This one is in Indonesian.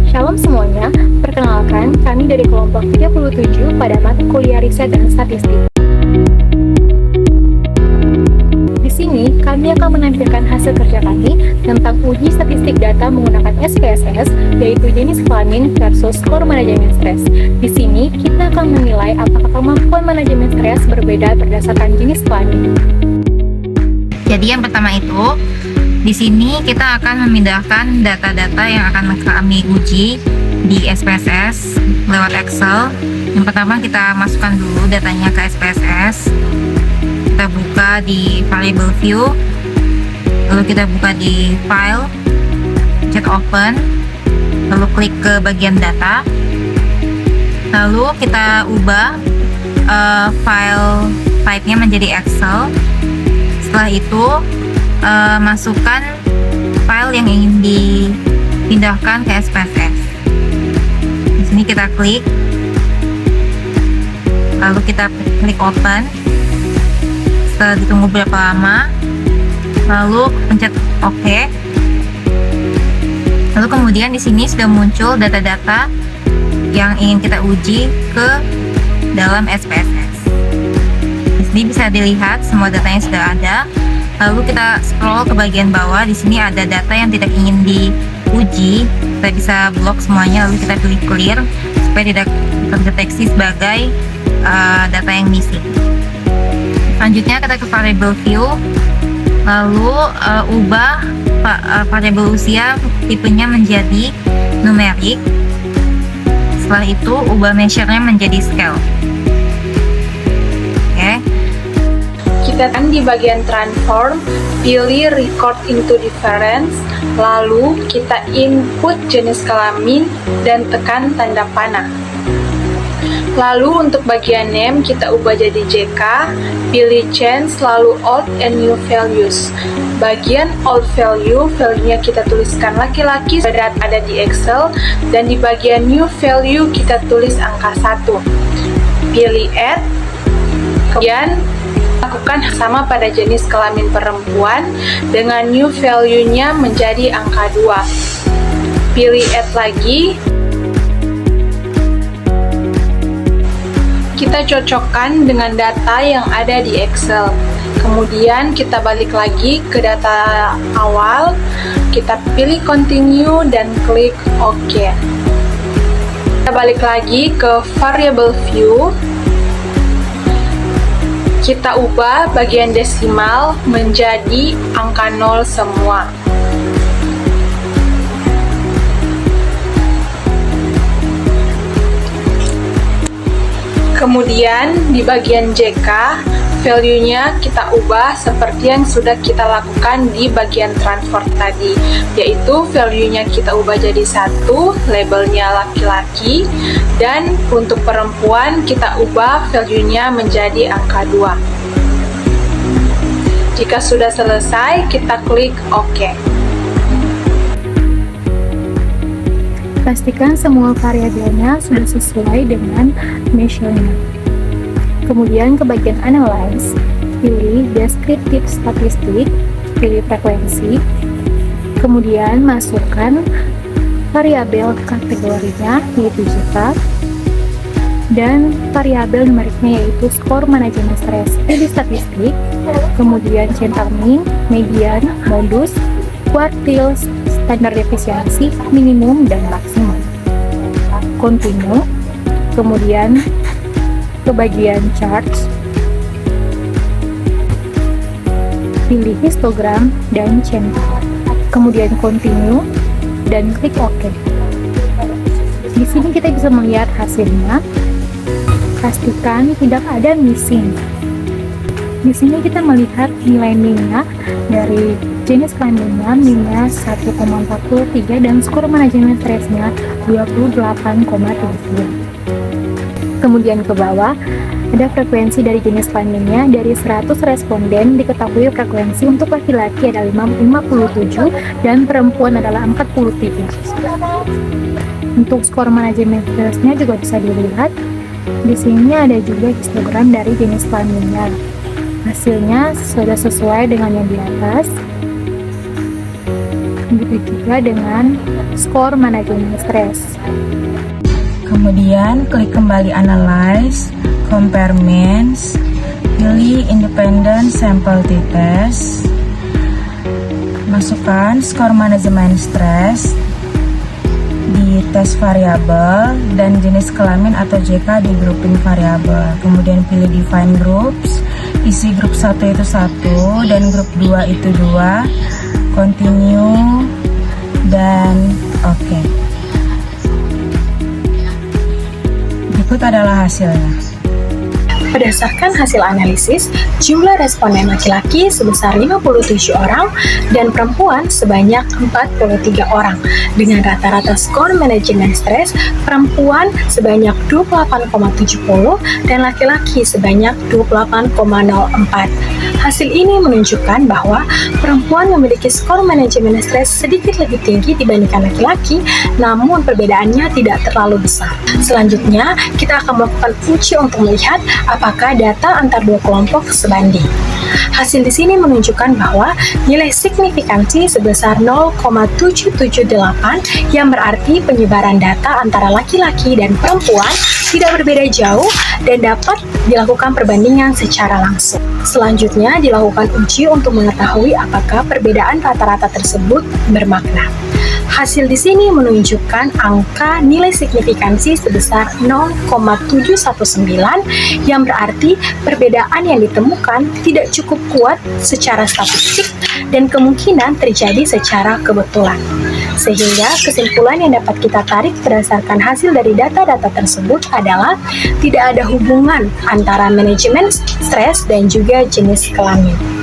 Shalom semuanya, perkenalkan kami dari kelompok 37 pada mata kuliah riset dan statistik. Di sini, kami akan menampilkan hasil kerja kami tentang uji statistik data menggunakan SPSS, yaitu jenis kelamin versus skor manajemen stres. Di sini, kita akan menilai apakah kemampuan manajemen stres berbeda berdasarkan jenis kelamin. Jadi yang pertama itu, di sini kita akan memindahkan data-data yang akan kami uji di SPSS lewat Excel. Yang pertama kita masukkan dulu datanya ke SPSS. Kita buka di variable view, lalu kita buka di file, cek open, lalu klik ke bagian data, lalu kita ubah file type-nya menjadi Excel. Setelah itu masukkan file yang ingin dipindahkan ke SPSS. Di sini kita klik, lalu kita klik open. Setelah ditunggu berapa lama, lalu pencet OK. Lalu kemudian di sini sudah muncul data-data yang ingin kita uji ke dalam SPSS. Di sini bisa dilihat semua datanya sudah ada. Lalu kita scroll ke bagian bawah. Di sini ada data yang tidak ingin diuji. Kita bisa blok semuanya, lalu kita pilih clear supaya tidak terdeteksi sebagai data yang missing. Selanjutnya kita ke variable view, lalu ubah variable usia tipenya menjadi numerik. Setelah itu ubah measure-nya menjadi scale. Kita akan di bagian transform, pilih record into difference, lalu kita input jenis kelamin dan tekan tanda panah. Lalu untuk bagian name kita ubah jadi JK, pilih change, lalu old and new values. Bagian old value, value-nya kita tuliskan laki-laki, berat ada di Excel, dan di bagian new value kita tulis angka 1. Pilih add, kemudian lakukan sama pada jenis kelamin perempuan dengan new value-nya menjadi angka 2. Pilih add lagi. Kita cocokkan dengan data yang ada di Excel. Kemudian kita balik lagi ke data awal. Kita pilih continue dan klik OK. Kita balik lagi ke variable view. Kita ubah bagian desimal menjadi angka 0 semua. Kemudian di bagian JK, value-nya kita ubah seperti yang sudah kita lakukan di bagian transfer tadi, yaitu value-nya kita ubah jadi 1, labelnya laki-laki, dan untuk perempuan kita ubah value-nya menjadi angka 2. Jika sudah selesai, kita klik OK. Pastikan semua variabelnya sudah sesuai dengan measure-nya. Kemudian ke bagian analyze, pilih descriptive statistik, pilih frekuensi, kemudian masukkan variabel kategorinya yaitu JK, dan variabel numeriknya yaitu skor manajemen stres. Pilih statistik, kemudian centang min, median, modus, kuartil, standar defisiensi, minimum, dan maksimum. Continue, kemudian ke bagian charts, pilih histogram dan centang, kemudian continue dan klik OK. Di sini kita bisa melihat hasilnya. Pastikan tidak ada missing. Di sini kita melihat nilai min-nya dari jenis kelaminnya, min-nya 1,43 dan skor manajemen stresnya 28,7. Kemudian ke bawah ada frekuensi dari jenis kelaminnya. Dari 100 responden diketahui frekuensi untuk laki-laki adalah 57 dan perempuan adalah 43. Untuk skor manajemen stresnya juga bisa dilihat. Di sini ada juga histogram dari jenis kelaminnya. Hasilnya sudah sesuai dengan yang di atas. Begitu juga dengan skor manajemen stres. Kemudian klik kembali Analyze, Compare Means, pilih Independent Sample T-Test, masukkan skor manajemen stres di tes variabel dan jenis kelamin atau JK di grouping variabel. Kemudian pilih Define Groups, isi grup 1 itu 1 dan grup 2 itu 2, Continue, dan oke. Berikut adalah hasilnya. Berdasarkan hasil analisis, jumlah responden laki-laki sebesar 57 orang dan perempuan sebanyak 43 orang. Dengan rata-rata skor manajemen stres, perempuan sebanyak 28,70 dan laki-laki sebanyak 28,04. Hasil ini menunjukkan bahwa perempuan memiliki skor manajemen stres sedikit lebih tinggi dibandingkan laki-laki, namun perbedaannya tidak terlalu besar. Selanjutnya, kita akan melakukan uji untuk melihat apakah data antar dua kelompok sebanding. Hasil di sini menunjukkan bahwa nilai signifikansi sebesar 0,778 yang berarti penyebaran data antara laki-laki dan perempuan tidak berbeda jauh dan dapat dilakukan perbandingan secara langsung. Selanjutnya dilakukan uji untuk mengetahui apakah perbedaan rata-rata tersebut bermakna. Hasil di sini menunjukkan angka nilai signifikansi sebesar 0,719 yang berarti perbedaan yang ditemukan tidak cukup kuat secara statistik dan kemungkinan terjadi secara kebetulan. Sehingga kesimpulan yang dapat kita tarik berdasarkan hasil dari data-data tersebut adalah tidak ada hubungan antara manajemen stres dan juga jenis kelamin.